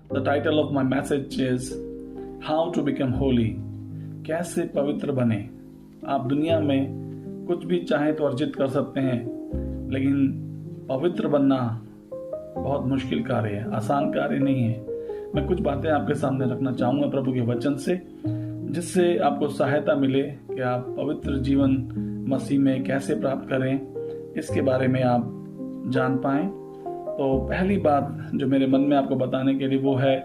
The title of my message is How to Become Holy. कैसे पवित्र बने। आप दुनिया में कुछ भी चाहें तो अर्जित कर सकते हैं, लेकिन पवित्र बनना बहुत मुश्किल कार्य है, आसान कार्य नहीं है। मैं कुछ बातें आपके सामने रखना चाहूँगा प्रभु के वचन से, जिससे आपको सहायता मिले कि आप पवित्र जीवन मसीह में कैसे प्राप्त करें, इसके बारे में आप जान पाएं। तो पहली बात जो मेरे मन में आपको बताने के लिए वो है,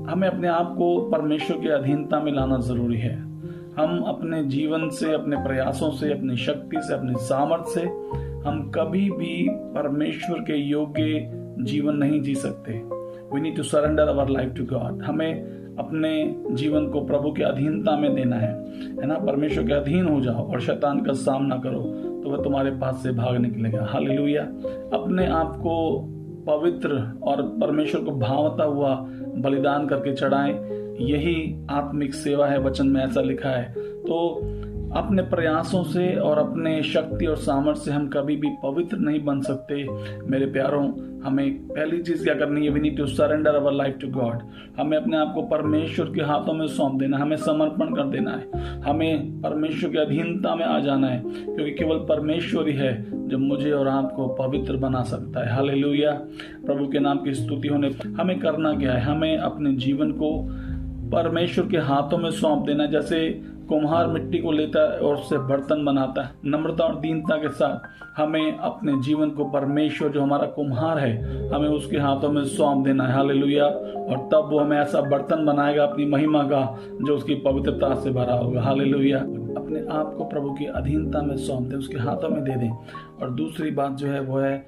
हमें अपने आप को परमेश्वर की अधीनता में लाना जरूरी है। हम अपने जीवन से, अपने प्रयासों से, अपनी शक्ति से, अपनी सामर्थ्य से हम कभी भी परमेश्वर के योग्य जीवन नहीं जी सकते। We need to surrender our life to God. हमें अपने जीवन को प्रभु की अधीनता में देना है ना। परमेश्वर के अधीन हो जाओ और शैतान का सामना करो तो वह तुम्हारे पास से भाग निकलेगा। हालेलुया। अपने आप को पवित्र और परमेश्वर को भावता हुआ बलिदान करके चढ़ाएं, यही आत्मिक सेवा है। वचन में ऐसा लिखा है। तो अपने प्रयासों से और अपने शक्ति और सामर्थ्य से हम कभी भी पवित्र नहीं बन सकते। मेरे प्यारों, हमें पहली चीज क्या करनी है? We need to surrender our life to God. हमें अपने आप को परमेश्वर के हाथों में सौंप देना, हमें समर्पण कर देना है, हमें परमेश्वर की अधीनता में आ जाना है, क्योंकि केवल परमेश्वर ही है जो मुझे और आपको पवित्र बना सकता है। हालेलुया। प्रभु के नाम की स्तुति होने। हमें करना क्या है? हमें अपने जीवन को परमेश्वर के हाथों में सौंप देना। जैसे कुम्हार मिट्टी को लेता है और उससे बर्तन बनाता है, नम्रता और दीनता के साथ हमें अपने जीवन को परमेश्वर जो हमारा कुम्हार है, हमें उसके हाथों में सौंप देना है। हालेलुया। और तब वो हमें ऐसा बर्तन बनाएगा अपनी महिमा का, जो उसकी पवित्रता से भरा होगा। हालेलुया। अपने आप को प्रभु की अधीनता में सौंप दें, उसके हाथों में दे दें। और दूसरी बात जो है वो है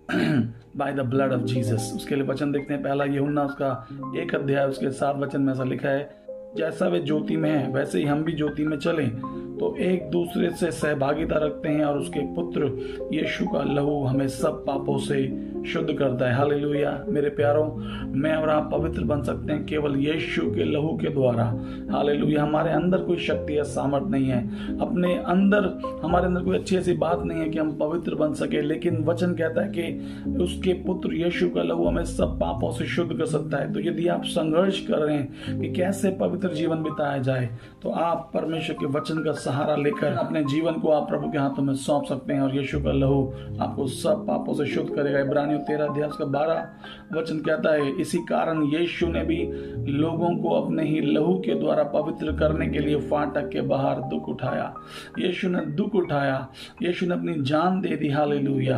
by the blood of Jesus. उसके लिए वचन देखते हैं, पहला यूहन्ना उसका 1 अध्याय उसके 7 वचन में ऐसा लिखा है, जैसा वे ज्योति में है वैसे ही हम भी ज्योति में चलें तो एक दूसरे से सहभागिता रखते हैं, और उसके पुत्र यीशु का लहू हमें सब पापों से शुद्ध करता है। हालेलुया। मेरे प्यारों, मैं और आप पवित्र बन सकते हैं केवल यीशु के लहू के द्वारा। हालेलुया। हमारे अंदर कोई शक्ति या सामर्थ्य नहीं है, अपने अंदर हमारे अंदर कोई अच्छी ऐसी बात नहीं है कि हम पवित्र बन सके, लेकिन वचन कहता है कि उसके पुत्र यीशु का लहू हमें सब पापों से शुद्ध कर सकता है। तो यदि आप संघर्ष कर रहे हैं कि कैसे पवित्र जीवन बिताया जाए, तो आप परमेश्वर के वचन का सहारा लेकर अपने जीवन को आप प्रभु के हाथों में सौंप सकते हैं, और यीशु का लहू आपको सब पापों से शुद्ध करेगा। इब्रानियों 13 अध्याय उसका 12 वचन कहता है, इसी कारण यीशु ने भी लोगों को अपने ही लहू के द्वारा पवित्र करने के लिए फाटक के बाहर दुख उठाया। यीशु ने दुख उठाया, यीशु ने अपनी जान दे दी। हालेलुया।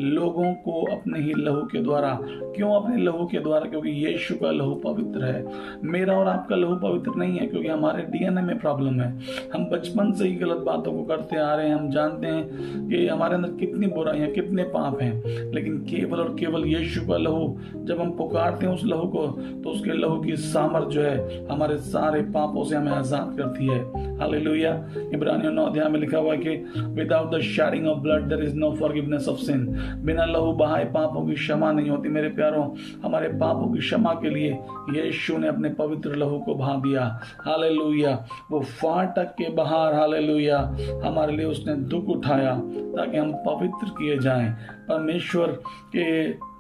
लोगों को अपने ही लहू के द्वारा। क्यों अपने लहू के द्वारा? क्योंकि यीशु का लहू पवित्र है। मेरा और आपका लहू पवित्र नहीं है, क्योंकि हमारे डीएनए में प्रॉब्लम है। हम बचपन से ही गलत बातों को करते आ रहे हैं। हम जानते हैं कि हमारे अंदर कितनी बुराइयां, कितने पाप हैं, लेकिन केवल और केवल यीशु का लहू, जब हम पुकारते हैं उस लहू को, तो उसके लहू की सामर्थ जो है हमारे सारे पापों से हमें आजाद करती है। हालेलुया। इब्रानियों 9 अध्याय में लिखा हुआ है कि without the shedding of blood there is no forgiveness of sin. बिना लहू बहाए पापों की क्षमा नहीं होती। मेरे प्यारों, हमारे पापों की क्षमा के लिए यीशु ने अपने पवित्र लहू को बहा दिया। हालेलुया। वो फाटक के बाहर, हालेलुया, हमारे लिए उसने दुख उठाया ताकि हम पवित्र किए जाएं। परमेश्वर के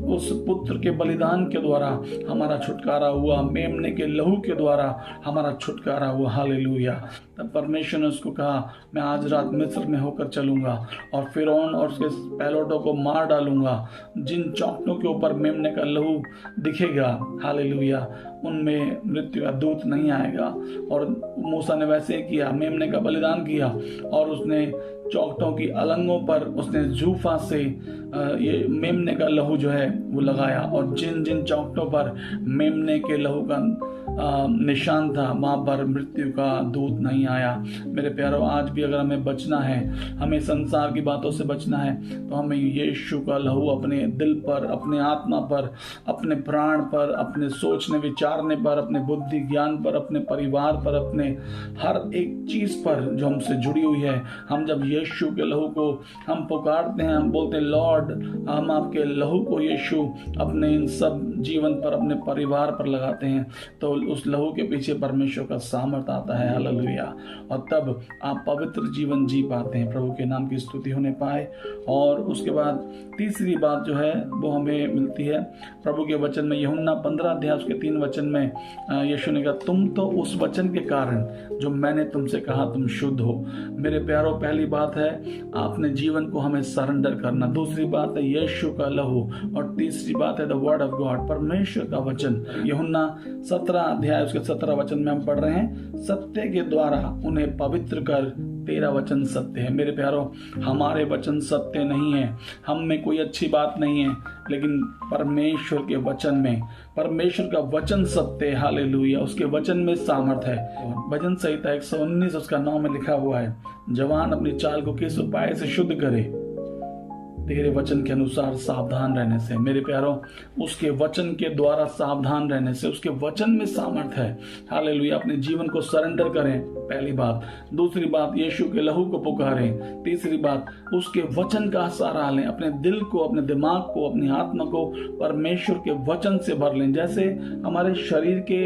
उस पुत्र के बलिदान के द्वारा हमारा छुटकारा हुआ, मेमने के लहू के द्वारा हमारा छुटकारा हुआ। हालेलुया। तब परमेश्वर ने उसको कहा, मैं आज रात मिस्र में होकर चलूंगा और फिरौन और उसके पैलोटों को मार डालूंगा। जिन चौकों के ऊपर मेमने का लहू दिखेगा, हालेलुया, उनमें मृत्यु का दूत नहीं आएगा। और मूसा ने वैसे ही किया, मेमने का बलिदान किया, और उसने चौखटों की अलंगों पर उसने जूफा से ये मेमने का लहू जो है वो लगाया, और जिन जिन चौखटों पर मेमने के लहू का निशान था, वहां पर मृत्यु का दूत नहीं आया। मेरे प्यारों, आज भी अगर हमें बचना है, हमें संसार की बातों से बचना है, तो हमें यीशु का लहू अपने दिल पर, अपने आत्मा पर, अपने प्राण पर, अपने सोचने विचारने पर, अपने बुद्धि ज्ञान पर, अपने परिवार पर, अपने हर एक चीज पर जो हमसे जुड़ी हुई है, हम जब यीशु के लहू को हम पुकारते हैं, हम बोलते हैं लॉर्ड, हम आपके लहू को यीशु अपने इन सब जीवन पर, अपने परिवार पर लगाते हैं, तो उस लहू के पीछे परमेश्वर का सामर्थ आता है। हालेलुया। और तब आप पवित्र जीवन जी पाते हैं। प्रभु के नाम की स्तुति होने पाए। और उसके बाद तीसरी बात जो है वो हमें मिलती है प्रभु के वचन में। यूहन्ना 15 अध्याय उसके 3 वचन में यीशु ने कहा, तुम तो उस वचन के कारण जो मैंने तुमसे कहा तुम शुद्ध हो। मेरे प्यारों, पहली बात है आपने जीवन को हमें सरेंडर करना। दूसरी बात है यीशु का लहू। और तीसरी बात है द वर्ड ऑफ गॉड, परमेश्वर का वचन। यूहन्ना 17 अध्याय उसके 17 वचन में हम पढ़ रहे हैं, सत्य के द्वारा उन्हें पवित्र कर, तेरा वचन सत्य है। मेरे प्यारों, हमारे वचन सत्य नहीं है, हम में कोई अच्छी बात नहीं है, लेकिन परमेश्वर के वचन में, परमेश्वर का वचन सत्य है। हालेलुया। उसके वचन में सामर्थ है। भजन संहिता 119 उसका 9 में लिखा हुआ है, जवान अपनी चाल को किस उपाय से शुद्ध करे, तेरे वचन के अनुसार सावधान रहने से। मेरे प्यारों, उसके वचन के द्वारा सावधान रहने से, उसके वचन में सामर्थ है। हालेलुया। अपने जीवन को सरेंडर करें, पहली बात। दूसरी बात, यीशु के लहू को पुकारें। तीसरी बात, उसके वचन का सहारा लें। अपने दिल को, अपने दिमाग को, अपनी आत्मा को परमेश्वर के वचन से भर लें। जैसे हमारे शरीर के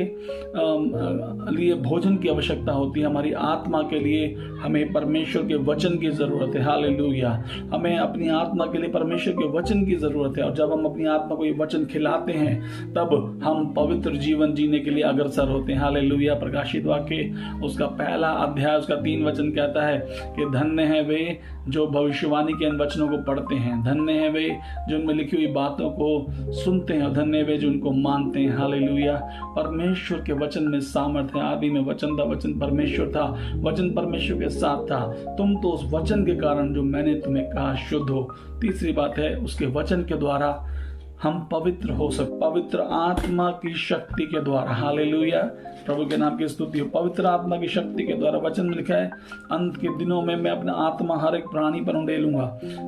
लिए भोजन की आवश्यकता होती है, हमारी आत्मा के लिए हमें परमेश्वर के वचन की जरूरत है। हालेलुया। हमें अपनी आत्मा के लिए परमेश्वर के वचन की जरूरत है। और जब हम अपनी आत्मा को ये वचन खिलाते हैं, तब हम पवित्र जीवन जीने के लिए अग्रसर होते हैं। हालेलुया। प्रकाशित वाक्य उसका पहला अध्याय उसका 3 वचन कहता है कि धन्य है वे जो भविष्यवाणी के इन वचनों को पढ़ते हैं, धन्य है वे जो उनमें लिखी हुई बातों को सुनते हैं, और धन्य है वे जो उनको मानते हैं। हालेलुया। परमेश्वर के वचन में सामर्थ है। आदि में वचन था, वचन परमेश्वर था, वचन परमेश्वर के साथ था। तुम तो उस वचन के कारण जो मैंने तुम्हें कहा शुद्ध हो। तीसरी बात है, उसके वचन के द्वारा हम पवित्र हो सकते, पवित्र आत्मा की शक्ति के द्वारा। हालेलुया। प्रभु के नाम की स्तुति हो। पवित्र आत्मा की शक्ति के द्वारा, वचन में लिखा है, अंत के दिनों में मैं अपना आत्मा हर एक प्राणी पर उंडेलूंगा।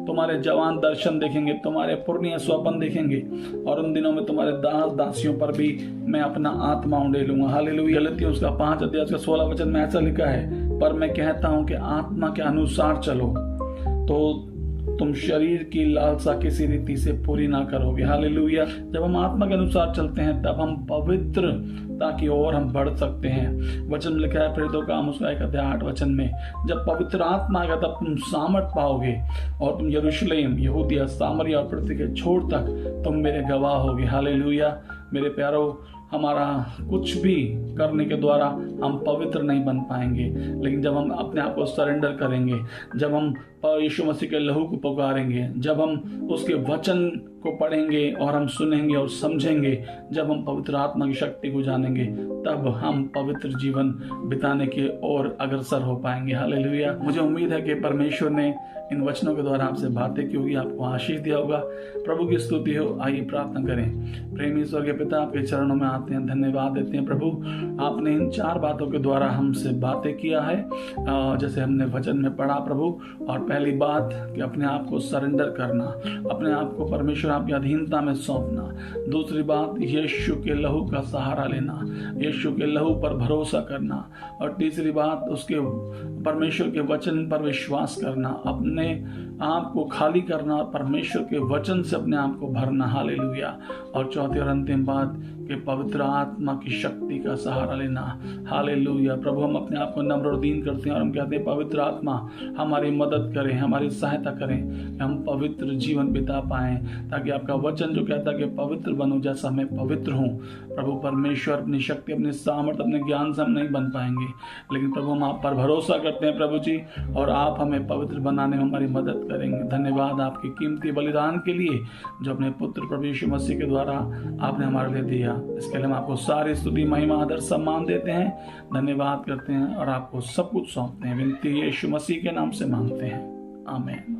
तुम्हारे जवान दर्शन देखेंगे, तुम्हारे पुरनिया स्वप्न देखेंगे, और उन दिनों में तुम्हारे दास दासियों पर भी मैं अपना आत्मा उंडेलूंगा। हालेलुया। गलतियों उसका 5 अध्याय उसका 16 वचन में ऐसा लिखा है, पर मैं कहता हूं कि आत्मा के अनुसार चलो तो तुम शरीर की लालसा किसी रीति से पूरी ना करोगे। हालेलुया। जब हम आत्मा के अनुसार चलते हैं, तब हम पवित्रता की ओर हम बढ़ सकते हैं। वचन में लिखा है प्रेरितों का काम उसका 1 अध्याय 8 वचन में, जब पवित्र आत्मा आएगा तब तुम सामर्थ पाओगे, और तुम यरूशलेम, यहूदिया, सामरिया और पृथ्वी के छोर तक तुम मेरे गवाह होगे। हालेलुया। मेरे प्यारों, हमारा कुछ भी करने के द्वारा हम पवित्र नहीं बन पाएंगे, लेकिन जब हम अपने आप को सरेंडर करेंगे, जब हम यीशु मसीह के लहू को पुकारेंगे, जब हम उसके वचन को पढ़ेंगे और हम सुनेंगे और समझेंगे, जब हम पवित्र आत्मा की शक्ति को जानेंगे, तब हम पवित्र जीवन बिताने की ओर अग्रसर हो पाएंगे। हालेलुया। मुझे उम्मीद है कि परमेश्वर ने इन वचनों के द्वारा आपसे बातें की होगी, आपको आशीष दिया होगा। प्रभु की स्तुति हो। आइए प्रार्थना करें। प्रेमी ईश्वर के पिता, आपके चरणों में आते हैं, धन्यवाद देते हैं प्रभु, आपने इन 4 बातों के द्वारा हमसे बातें किया है, जैसे हमने वचन में पढ़ा प्रभु। और पहली बात कि अपने आप को सरेंडर करना, अपने आप को परमेश्वर आपकी अधीनता में सौंपना। दूसरी बात, यीशु के लहू का सहारा लेना, यीशु के लहू पर भरोसा करना। और तीसरी बात, उसके परमेश्वर के वचन पर विश्वास करना, अपने आप को खाली करना और परमेश्वर के वचन से अपने आप को भरना। हालेलुया। और चौथी और अंतिम बात कि पवित्र आत्मा की शक्ति का सहारा लेना। हालेलुया। प्रभु, हम अपने आप को नम्र और दीन करते हैं और हम कहते हैं पवित्र आत्मा हमारी मदद करें, हमारी सहायता करें कि हम पवित्र जीवन बिता पाएं, ताकि आपका वचन जो कहता है कि पवित्र बनो जैसा मैं पवित्र हूँ। प्रभु परमेश्वर, अपनी शक्ति, अपने सामर्थ्य, अपने ज्ञान से हम नहीं बन पाएंगे, लेकिन प्रभु हम आप पर भरोसा करते हैं प्रभु जी, और आप हमें पवित्र बनाने में हमारी मदद करेंगे। धन्यवाद आपके कीमती बलिदान के लिए जो अपने पुत्र प्रभु यीशु मसीह के द्वारा आपने हमारे लिए दिया। इसके लिए हम आपको सारी स्तुति, महिमा, आदर, सम्मान देते हैं, धन्यवाद करते हैं और आपको सब कुछ सौंपते हैं। विनती यीशु मसीह के नाम से मांगते हैं, आमीन।